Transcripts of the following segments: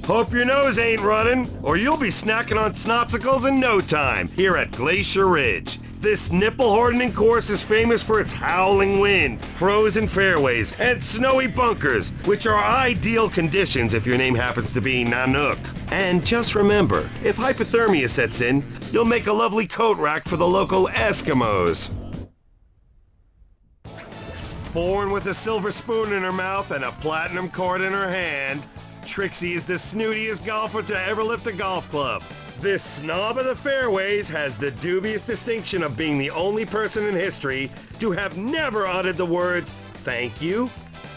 Hope your nose ain't running, or you'll be snacking on snopsicles in no time here at Glacier Ridge. This nipple-hardening course is famous for its howling wind, frozen fairways, and snowy bunkers, which are ideal conditions if your name happens to be Nanook. And just remember, if hypothermia sets in, you'll make a lovely coat rack for the local Eskimos. Born with a silver spoon in her mouth and a platinum card in her hand, Trixie is the snootiest golfer to ever lift a golf club. This snob of the fairways has the dubious distinction of being the only person in history to have never uttered the words thank you,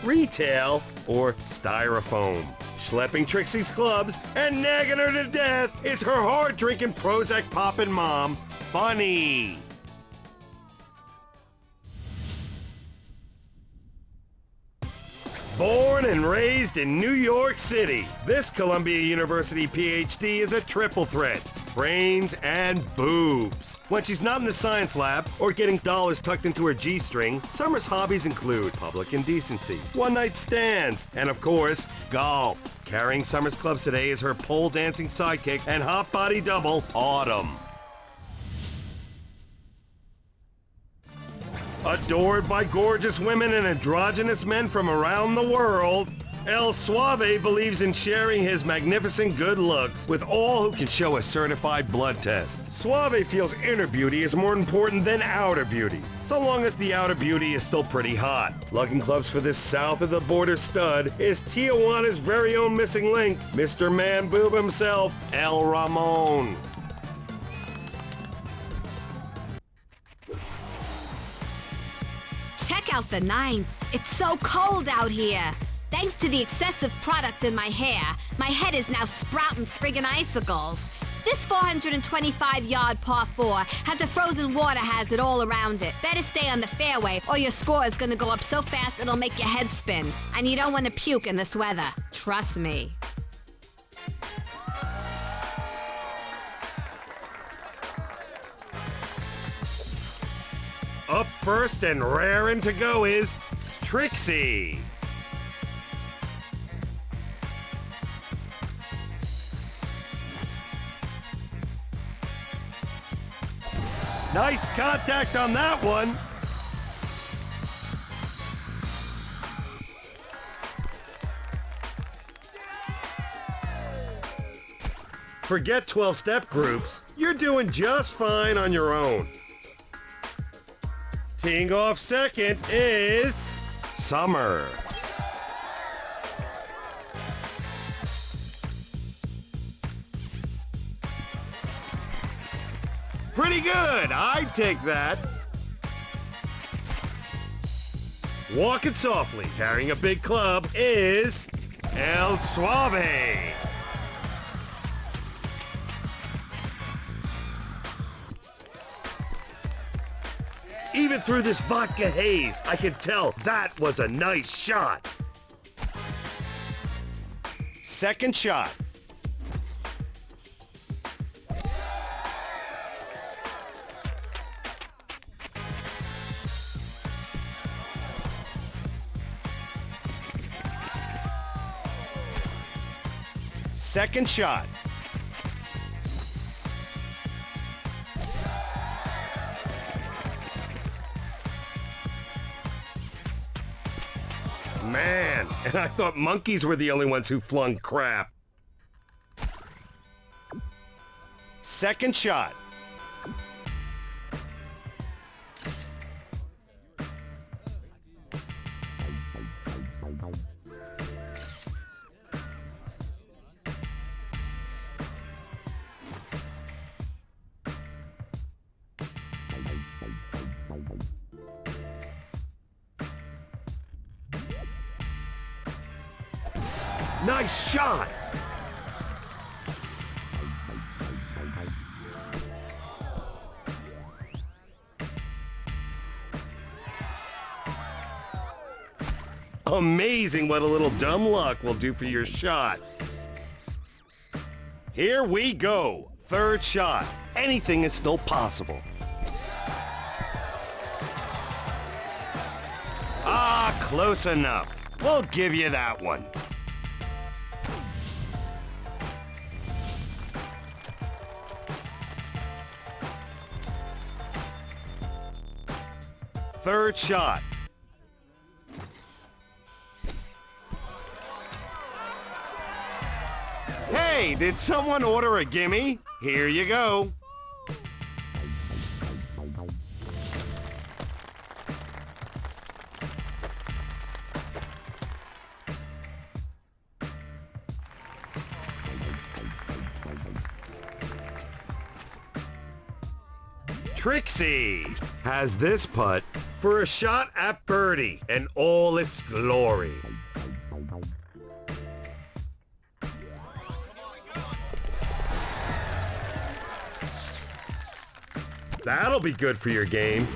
retail, or styrofoam. Schlepping Trixie's clubs and nagging her to death is her hard-drinking Prozac-popping mom, Bunny. Born and raised in New York City, this Columbia University PhD is a triple threat: brains and boobs. When she's not in the science lab or getting dollars tucked into her G-string, Summer's hobbies include public indecency, one-night stands, and of course, golf. Carrying Summer's clubs today is her pole dancing sidekick and hot body double, Autumn. Adored by gorgeous women and androgynous men from around the world, El Suave believes in sharing his magnificent good looks with all who can show a certified blood test. Suave feels inner beauty is more important than outer beauty, so long as the outer beauty is still pretty hot. Lugging clubs for this south-of-the-border stud is Tijuana's very own missing link, Mr. Man Boob himself, El Ramon. Check out the 9th. It's so cold out here. Thanks to the excessive product in my hair, my head is now sprouting friggin' icicles. This 425-yard par 4 has a frozen water hazard all around it. Better stay on the fairway or your score is gonna go up so fast it'll make your head spin. And you don't want to puke in this weather. Trust me. Up first and raring to go is Trixie. Nice contact on that one. Forget 12-step groups. You're doing just fine on your own. Teeing off second is Summer. Pretty good, I'd take that. Walking softly, carrying a big club is El Suave. Even through this vodka haze, I can tell that was a nice shot. Second shot. Second shot. Man, and I thought monkeys were the only ones who flung crap. Second shot. Nice shot! Amazing what a little dumb luck will do for your shot. Here we go. Third shot. Anything is still possible. Ah, close enough. We'll give you that one. third shot. Hey, did someone order a gimme? Here you go. Trixie has this putt for a shot at birdie in all its glory. That'll be good for your game.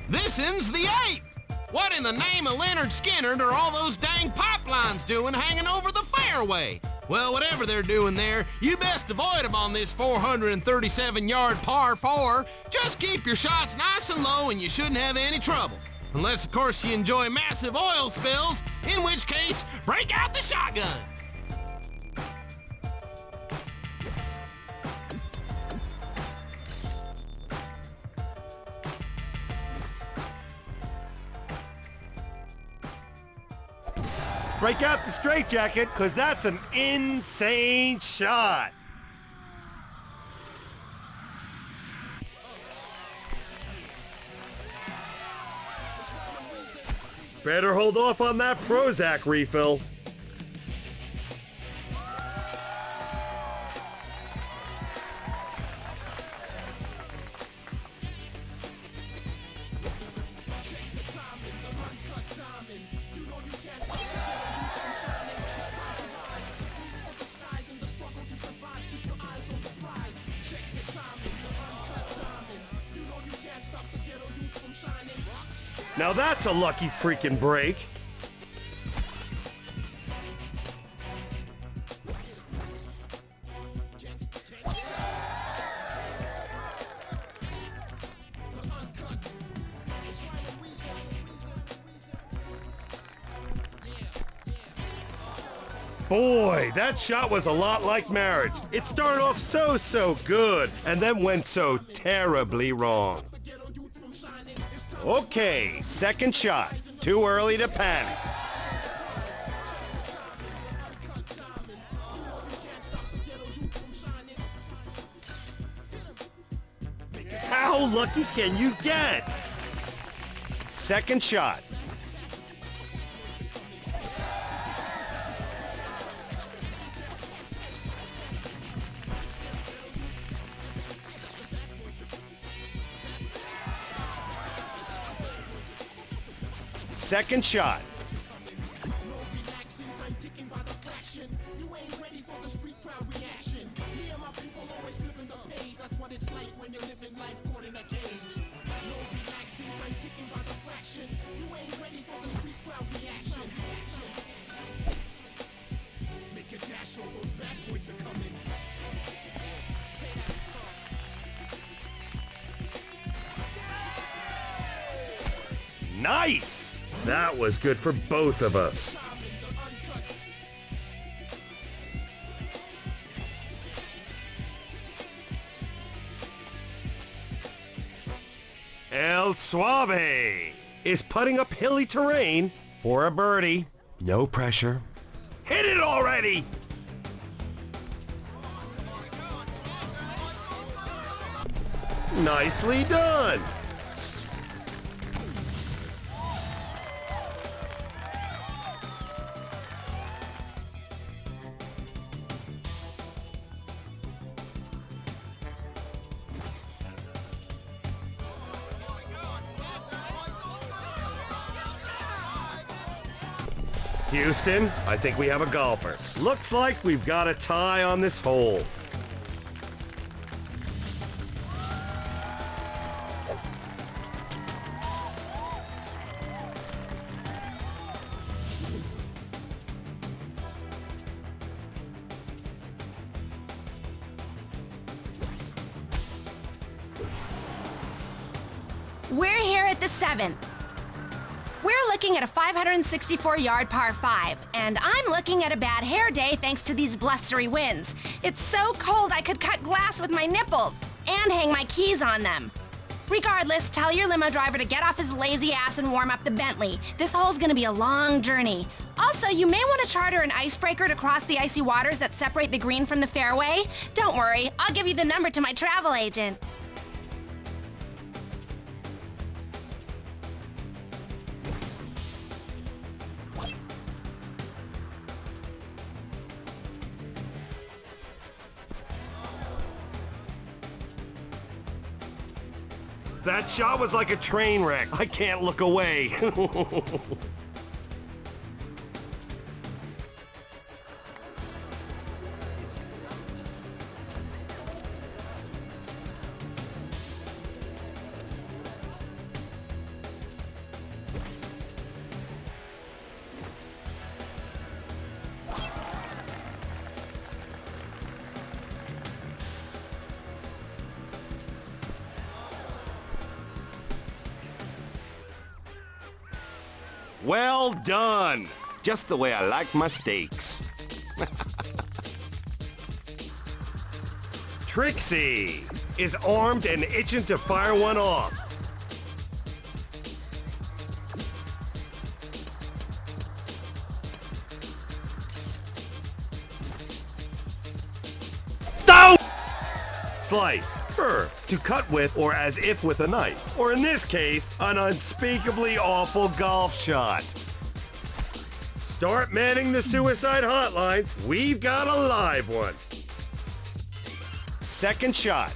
This ends the eighth! What in the name of Leonard Skinner are all those dang pipelines doing hanging over the fairway? Well, whatever they're doing there, you best avoid them on this 437-yard par 4. Just keep your shots nice and low and you shouldn't have any troubles. Unless, of course, you enjoy massive oil spills, in which case, break out the shotgun. Break out the straitjacket, because that's an insane shot. Better hold off on that Prozac refill. Now that's a lucky freaking break. Boy, that shot was a lot like marriage. It started off so good, and then went so terribly wrong. Okay, second shot. Too early to panic. How lucky can you get? Second shot. Second shot. Nice! That was good for both of us. El Suave is putting up hilly terrain for a birdie. No pressure. Hit it already! Nicely done! Houston, I think we have a golfer. Looks like we've got a tie on this hole. We're here at the 7th. We're looking at a 564-yard par 5, and I'm looking at a bad hair day thanks to these blustery winds. It's so cold I could cut glass with my nipples and hang my keys on them. Regardless, tell your limo driver to get off his lazy ass and warm up the Bentley. This hole's gonna be a long journey. Also, you may want to charter an icebreaker to cross the icy waters that separate the green from the fairway. Don't worry, I'll give you the number to my travel agent. That shot was like a train wreck. I can't look away. Well done! Just the way I like my steaks. Trixie is armed and itching to fire one off. No! Slice. To cut with, or as if with a knife. Or in this case, an unspeakably awful golf shot. Start manning the suicide hotlines. We've got a live one. Second shot.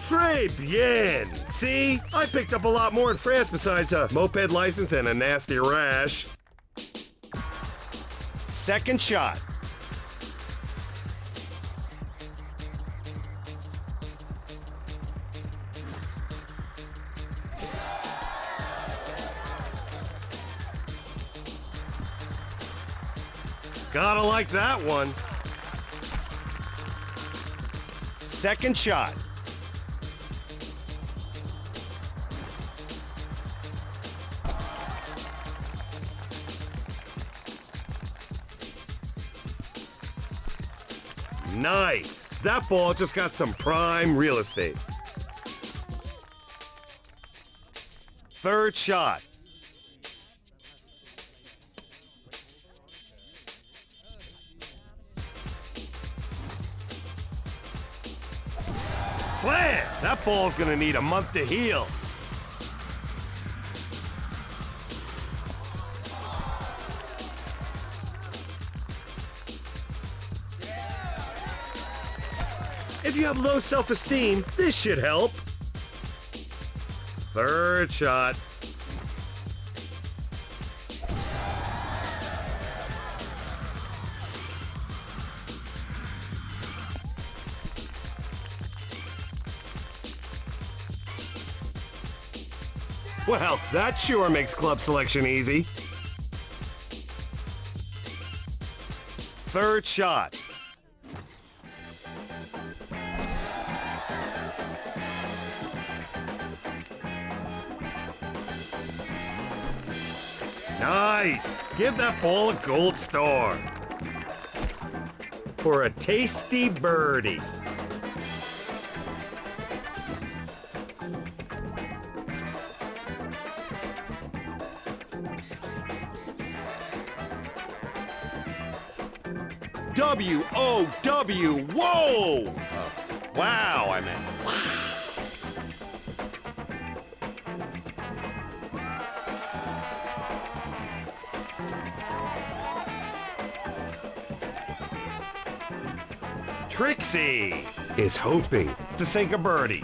Très bien! See? I picked up a lot more in France besides a moped license and a nasty rash. Second shot. Gotta like that one. Second shot. Nice! That ball just got some prime real estate. Third shot. Slam! That ball's gonna need a month to heal. If you have low self-esteem, this should help. Third shot. Well, that sure makes club selection easy. Third shot. Nice! Give that ball a gold star. For a tasty birdie. W-O-W, whoa! Wow, I meant wow. Trixie is hoping to sink a birdie.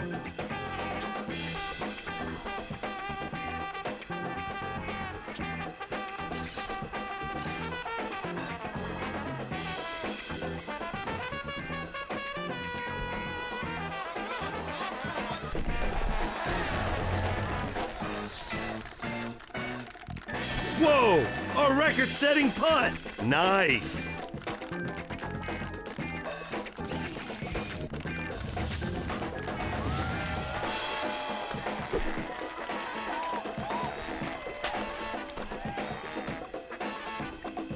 Whoa! A record-setting putt! Nice!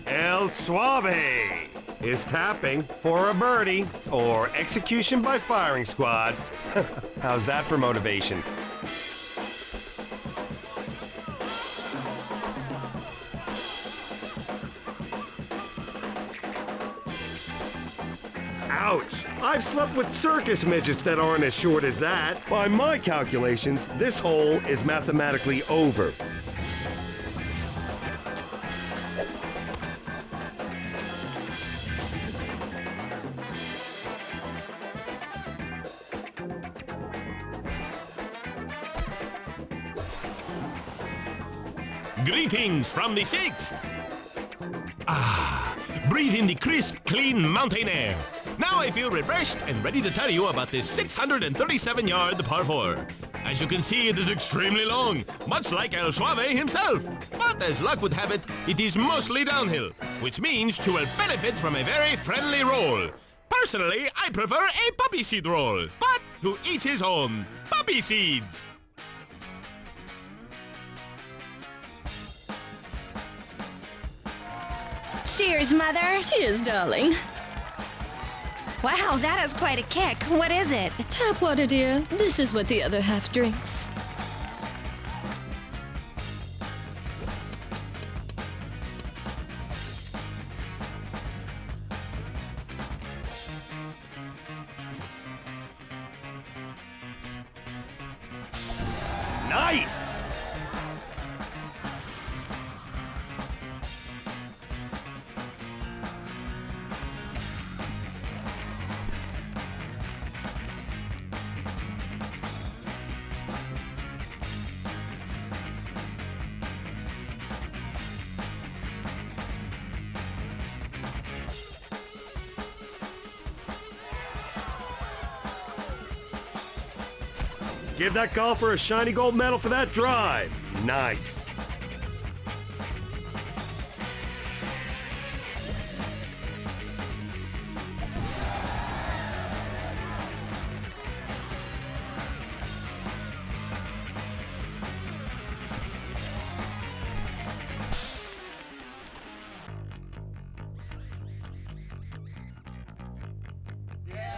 El Suave is tapping for a birdie or execution by firing squad. How's that for motivation? Ouch! I've slept with circus midgets that aren't as short as that. By my calculations, this hole is mathematically over. Greetings from the 6th! Breathe in the crisp, clean mountain air. Now I feel refreshed and ready to tell you about this 637-yard par 4. As you can see, it is extremely long, much like El Suave himself. But as luck would have it, it is mostly downhill, which means you will benefit from a very friendly roll. Personally, I prefer a poppy seed roll, but to each his own. Poppy seeds! Cheers, Mother. Cheers, darling. Wow, that is quite a kick. What is it? Tap water, dear. This is what the other half drinks. Nice! Give that golfer a shiny gold medal for that drive. Nice.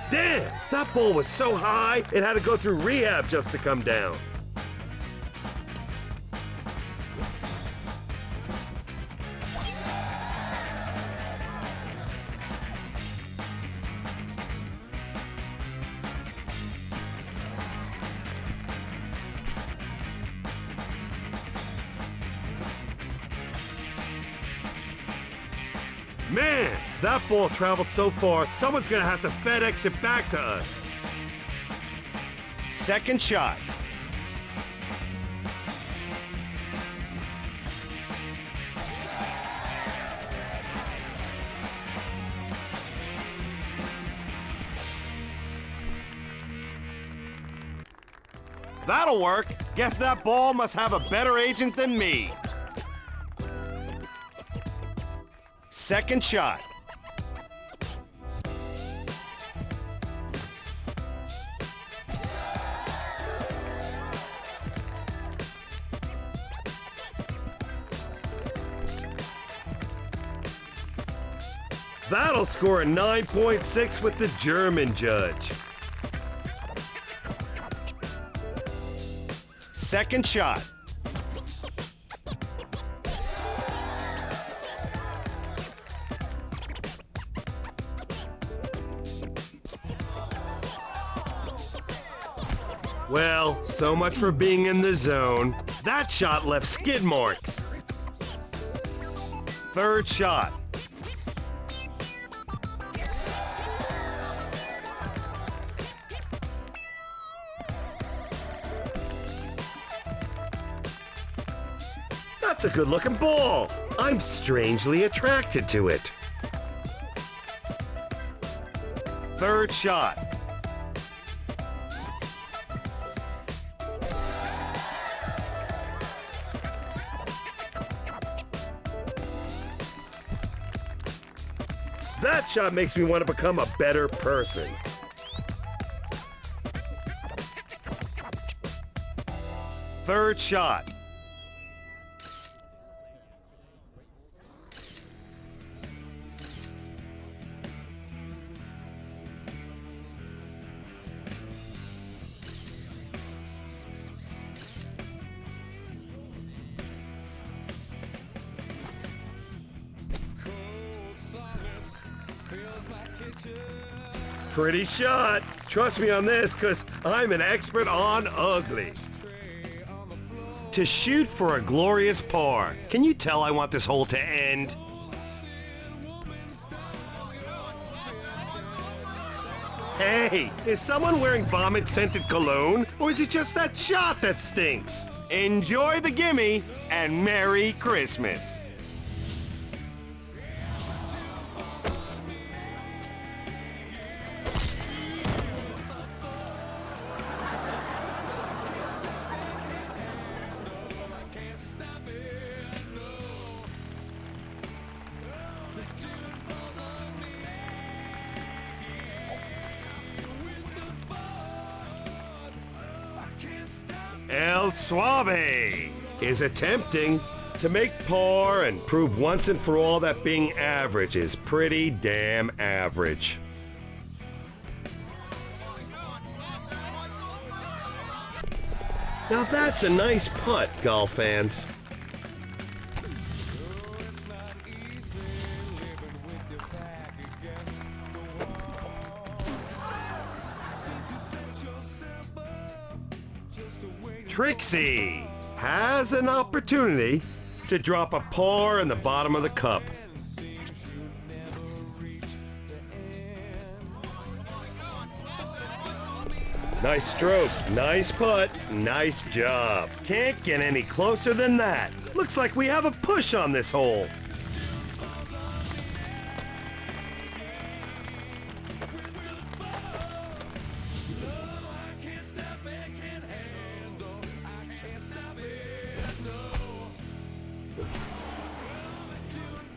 Damn! That ball was so high, it had to go through rehab just to come down. Man, that ball traveled so far, someone's gonna have to FedEx it back to us. Second shot. That'll work. Guess that ball must have a better agent than me. Second shot. That'll score a 9.6 with the German judge. Second shot. Well, so much for being in the zone. That shot left skid marks. Third shot. That's a good-looking ball. I'm strangely attracted to it. Third shot. That shot makes me want to become a better person. Third shot. Pretty shot. Trust me on this, because I'm an expert on ugly. To shoot for a glorious par. Can you tell I want this hole to end? Hey, is someone wearing vomit-scented cologne? Or is it just that shot that stinks? Enjoy the gimme, and Merry Christmas. El Suave is attempting to make par and prove once and for all that being average is pretty damn average. Now that's a nice putt, golf fans. Trixie has an opportunity to drop a par in the bottom of the cup. Nice stroke, nice putt, nice job. Can't get any closer than that. Looks like we have a push on this hole.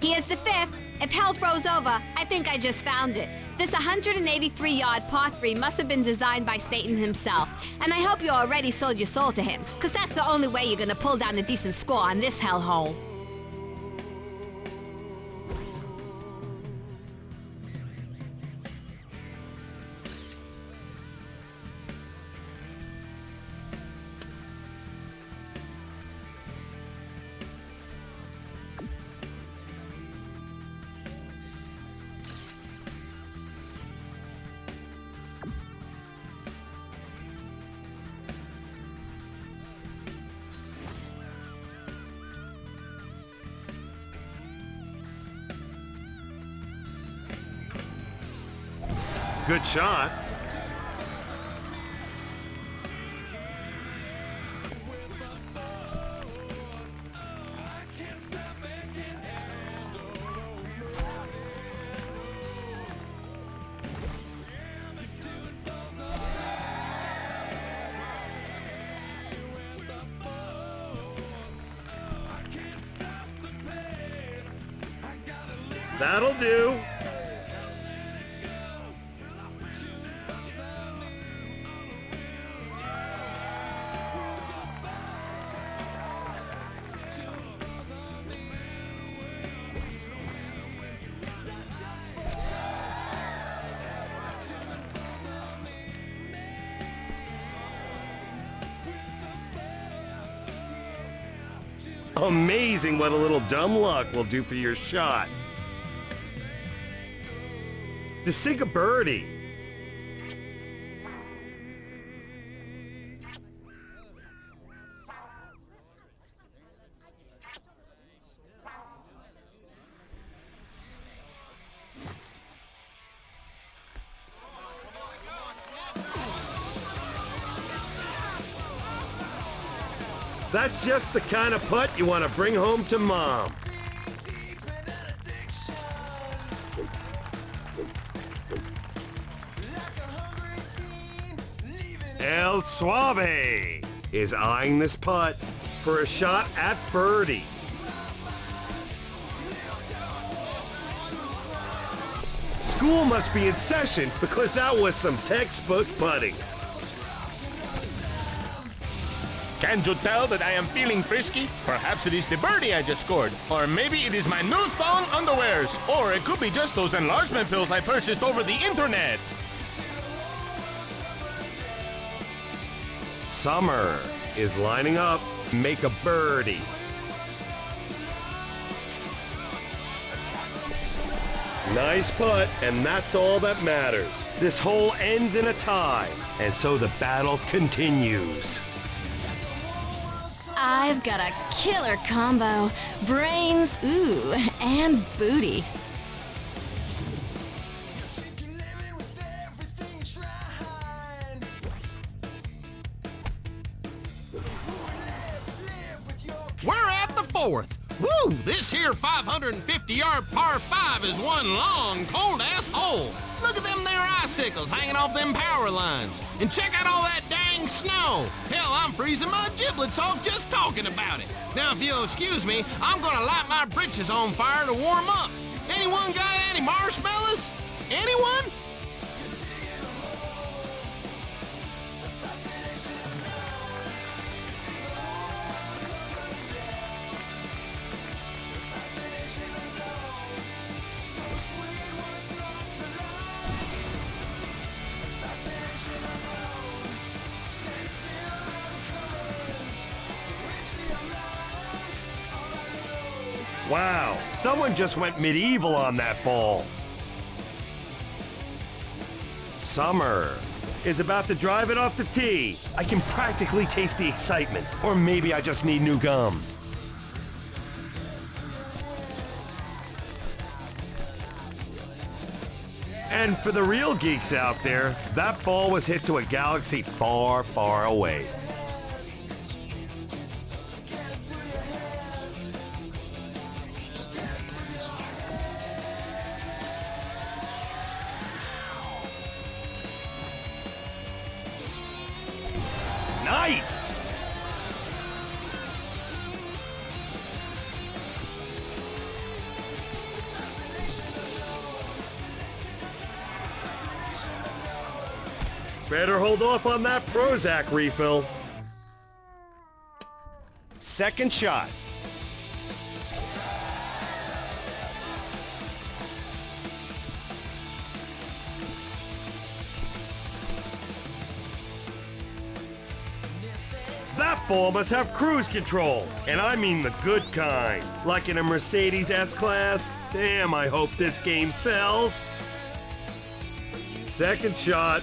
He is the fifth. If hell froze over, I think I just found it. This 183-yard par 3 must have been designed by Satan himself. And I hope you already sold your soul to him, because that's the only way you're gonna pull down a decent score on this hellhole. Good shot. That'll do. Amazing what a little dumb luck will do for your shot. To sink a birdie. That's just the kind of putt you want to bring home to mom. El Suave is eyeing this putt for a shot at birdie. School must be in session because that was some textbook putting. Can't you tell that I am feeling frisky? Perhaps it is the birdie I just scored. Or maybe it is my new thong underwears. Or it could be just those enlargement pills I purchased over the internet. Summer is lining up to make a birdie. Nice putt, and that's all that matters. This hole ends in a tie, and so the battle continues. I've got a killer combo. Brains, ooh, and booty. We're at the fourth. Woo! This here 550-yard par 5 is one long, cold-ass hole. Look at them there icicles hanging off them power lines. And check out all that dang snow. Hell, I'm freezing my giblets off just talking about it. Now, if you'll excuse me, I'm gonna light my britches on fire to warm up. Anyone got any marshmallows? Anyone? Wow, someone just went medieval on that ball. Summer is about to drive it off the tee. I can practically taste the excitement, or maybe I just need new gum. And for the real geeks out there, that ball was hit to a galaxy far, far away. Nice! Better hold off on that Prozac refill. Second shot. That ball must have cruise control, and I mean the good kind, like in a Mercedes S-Class. Damn, I hope this game sells. Second shot.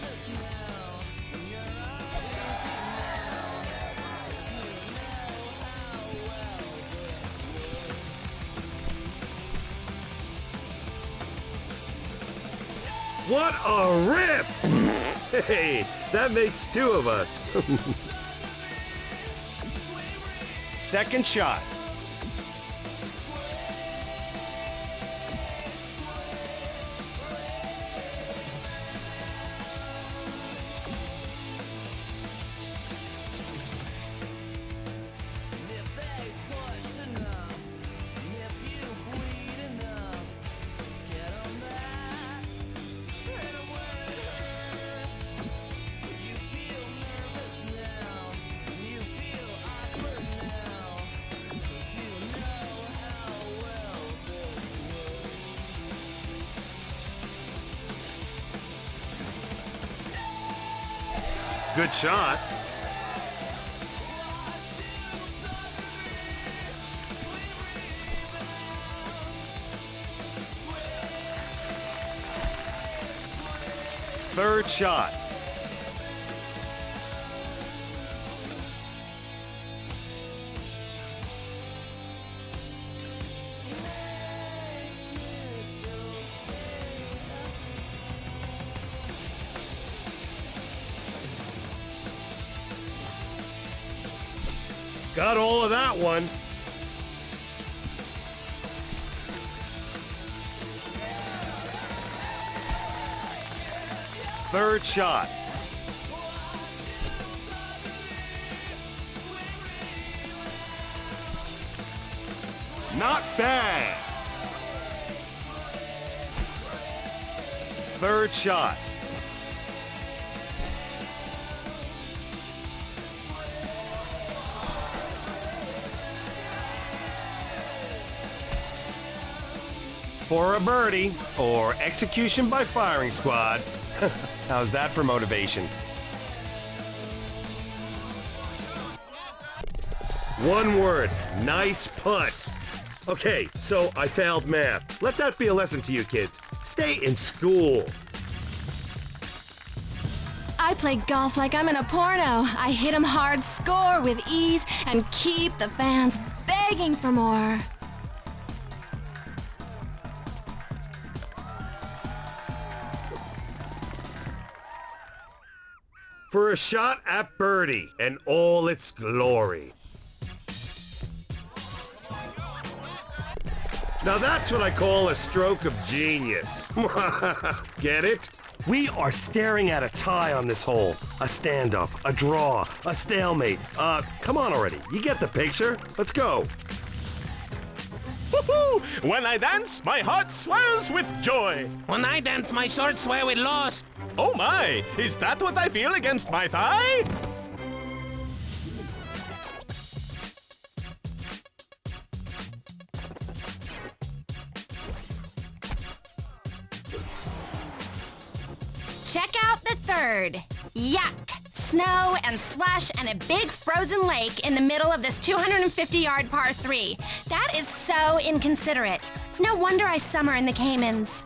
What a rip! Hey, that makes two of us. Second shot. Good shot. Third shot. Got all of that one. Third shot. Not bad. third shot. For a birdie, or execution by firing squad. How's that for motivation? One word, nice putt. Okay, so I failed math. Let that be a lesson to you kids. Stay in school. I play golf like I'm in a porno. I hit 'em hard, score with ease, and keep the fans begging for more. For a shot at birdie and all its glory. Now that's what I call a stroke of genius. Get it? We are staring at a tie on this hole. A standoff, a draw, a stalemate. Come on already. You get the picture. Let's go. Woohoo! When I dance, my heart swells with joy. When I dance, my shorts swell with loss. Oh my! Is that what I feel against my thigh? Check out the third. Yuck. Snow and slush and a big frozen lake in the middle of this 250-yard par 3. That is so inconsiderate. No wonder I summer in the Caymans.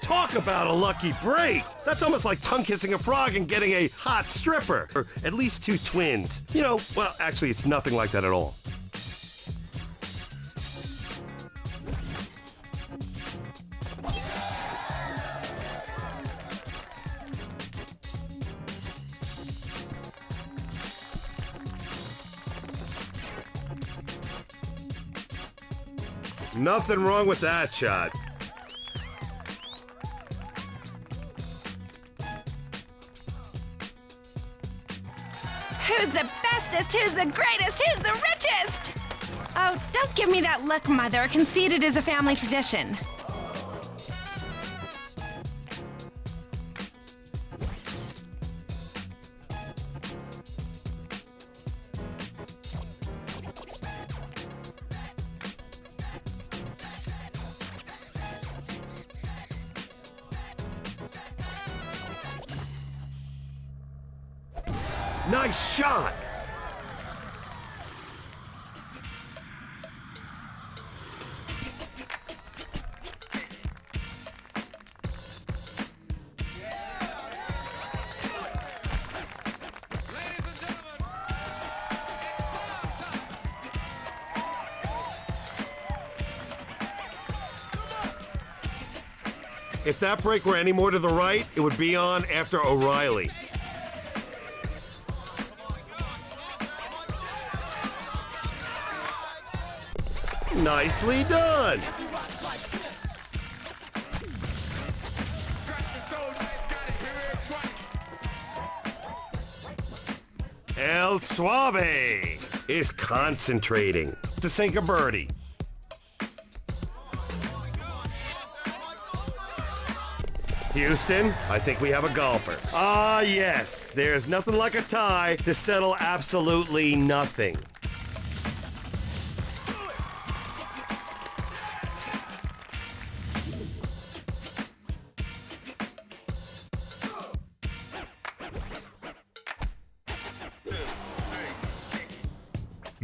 Talk about a lucky break! That's almost like tongue-kissing a frog and getting a hot stripper. Or at least two twins. You know, well, actually, it's nothing like that at all. Nothing wrong with that shot. Who's the bestest? Who's the greatest? Who's the richest? Oh, don't give me that look, Mother. Conceited is a family tradition. Nice shot! If that break were any more to the right, it would be on after O'Reilly. Nicely done! El Suave is concentrating to sink a birdie. Houston, I think we have a golfer. Ah, yes. There's nothing like a tie to settle absolutely nothing.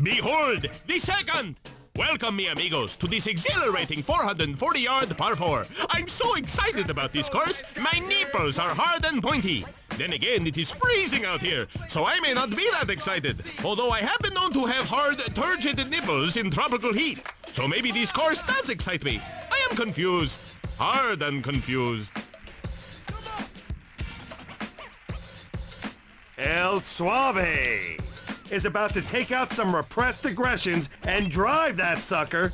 Behold, the second! Welcome, mi amigos, to this exhilarating 440-yard par 4. I'm so excited about this course. My nipples are hard and pointy. Then again, it is freezing out here, so I may not be that excited. Although I have been known to have hard, turgid nipples in tropical heat. So maybe this course does excite me. I am confused. Hard and confused. El Suave is about to take out some repressed aggressions and drive that sucker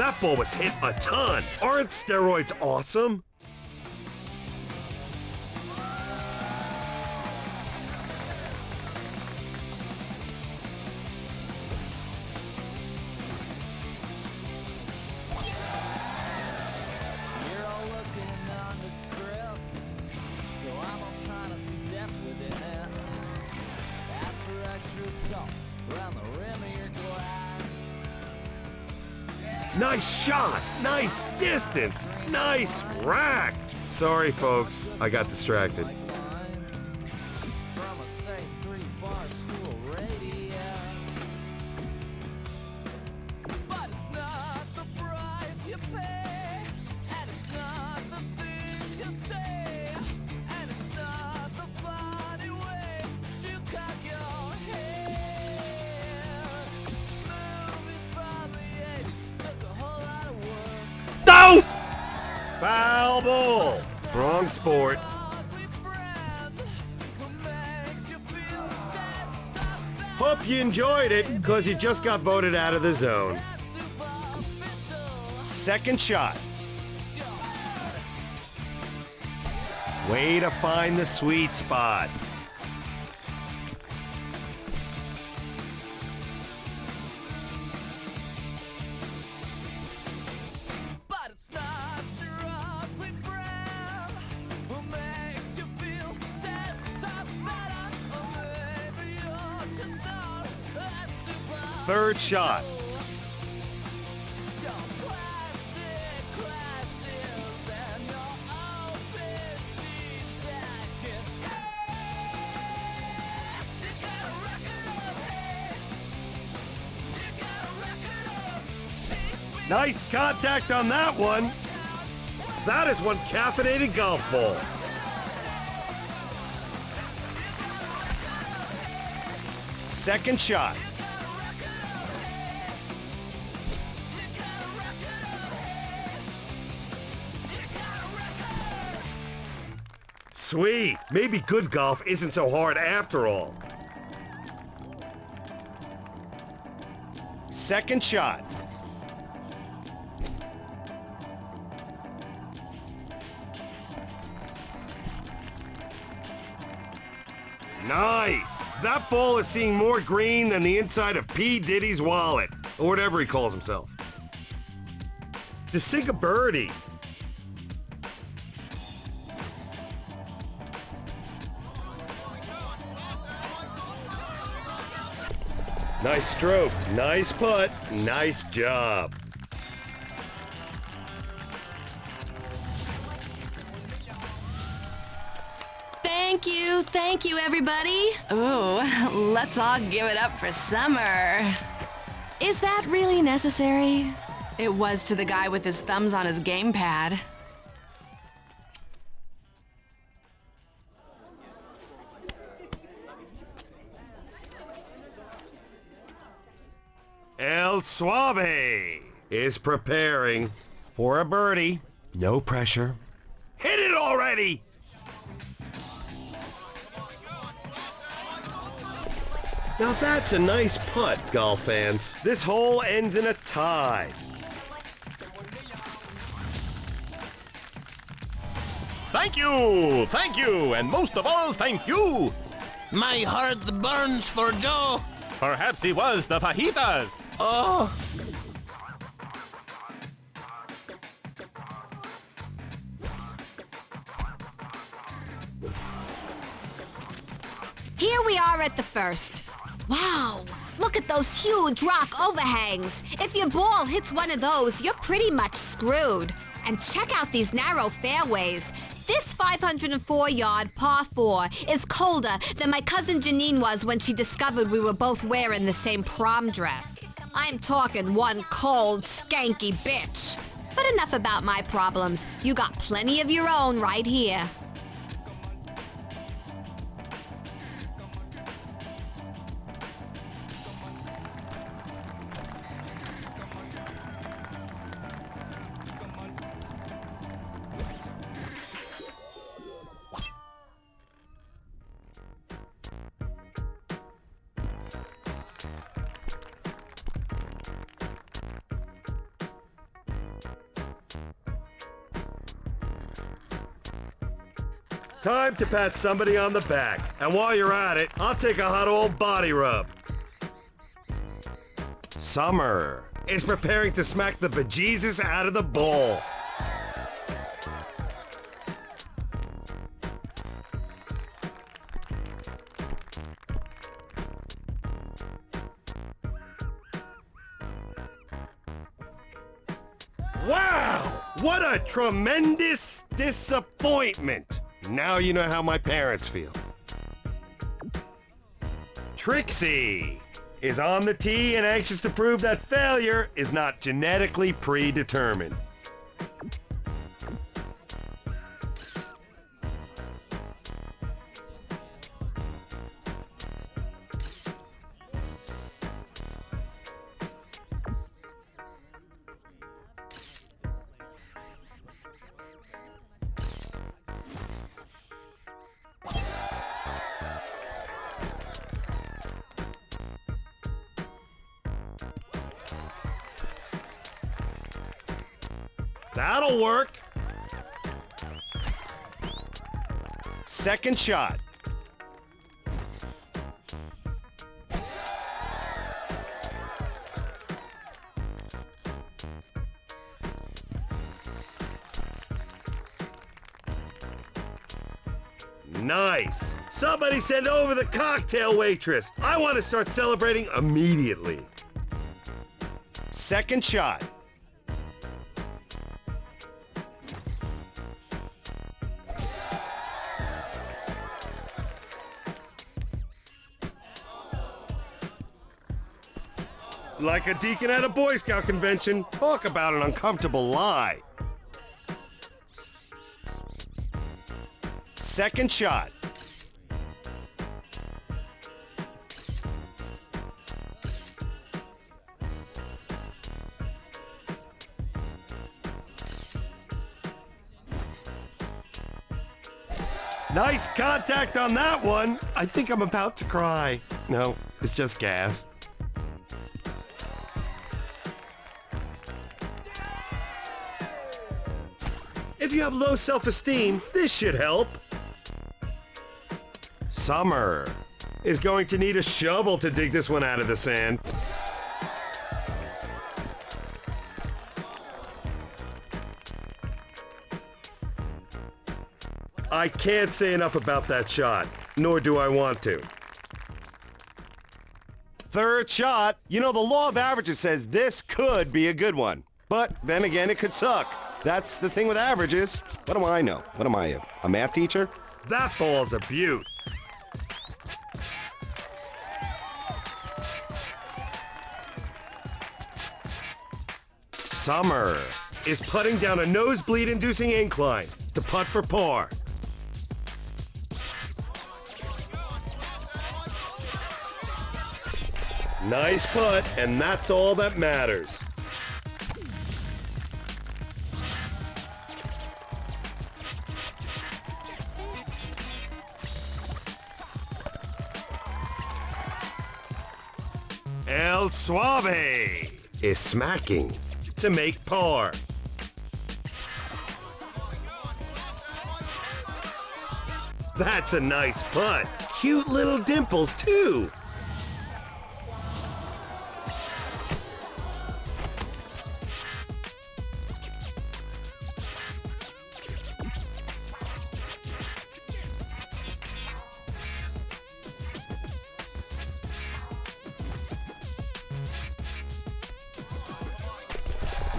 That ball was hit a ton. Aren't steroids awesome? You're all looking on the script, so I'm all trying to see depth within it. Ask for extra salt around the rim of your glass. Nice shot, nice distance, nice rack. Sorry, folks, I got distracted. From a safe 3-bar school radio. But it's not the price you pay, and it's not the things you say, and it's not the funny way to cock your head. Movies from the 80s took a whole lot of work. Foul ball. Wrong sport. Ugly friend who makes you feel dead, tough, bad, Hope you enjoyed it, because you just got voted out of the zone. superficial. Second shot. Way to find the sweet spot. But it's not your ugly friend who makes you feel dead, tough, better, or maybe you're just not that super. Third shot. Your plastic glasses and your open jean jacket. You got a record of hate. You got a record of she's been Nice contact on that one. That is one caffeinated golf ball. Second shot. Sweet. Maybe good golf isn't so hard after all. Second shot. Nice! That ball is seeing more green than the inside of P. Diddy's wallet, or whatever he calls himself. To sink a birdie. Nice stroke, nice putt, nice job. Thank you, everybody. Ooh, let's all give it up for Summer. Is that really necessary? It was to the guy with his thumbs on his gamepad. El Suave is preparing for a birdie. No pressure. Hit it already! Now that's a nice putt, golf fans. This hole ends in a tie. Thank you, and most of all, thank you. My heart burns for Joe. Perhaps he was the fajitas. Oh, Here we are at the first. Wow, look at those huge rock overhangs. If your ball hits one of those, you're pretty much screwed. And check out these narrow fairways. This 504-yard par 4 is colder than my cousin Janine was when she discovered we were both wearing the same prom dress. I'm talking one cold, skanky bitch. But enough about my problems. You got plenty of your own right here. Time to pat somebody on the back. And while you're at it, I'll take a hot old body rub. Summer is preparing to smack the bejesus out of the ball. Wow! What a tremendous disappointment! Now you know how my parents feel. Trixie is on the tee and anxious to prove that failure is not genetically predetermined. That'll work. Second shot. Nice. Somebody send over the cocktail waitress. I want to start celebrating immediately. Second shot. Like a deacon at a Boy Scout convention, talk about an uncomfortable lie. Second shot. Nice contact on that one. I think I'm about to cry. No, it's just gas. If you have low self-esteem, this should help. Summer is going to need a shovel to dig this one out of the sand. I can't say enough about that shot, nor do I want to. Third shot. You know, the law of averages says this could be a good one. But then again, it could suck. That's the thing with averages. What do I know? What am I, a math teacher? That ball's a beaut. Summer is putting down a nosebleed-inducing incline to putt for par. Nice putt, and that's all that matters. El Suave is smacking to make par. That's a nice putt. Cute little dimples, too.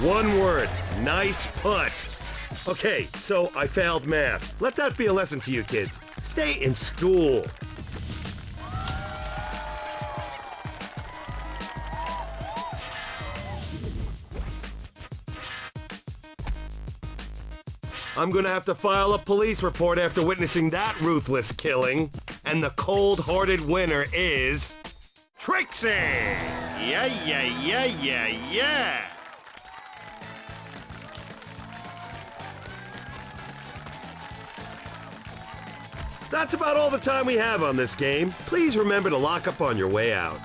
One word, nice putt. Okay, so I failed math. Let that be a lesson to you kids. Stay in school. I'm gonna have to file a police report after witnessing that ruthless killing. And the cold-hearted winner is... Trixie! Yeah, yeah, yeah, yeah, yeah! That's about all the time we have on this game. Please remember to lock up on your way out.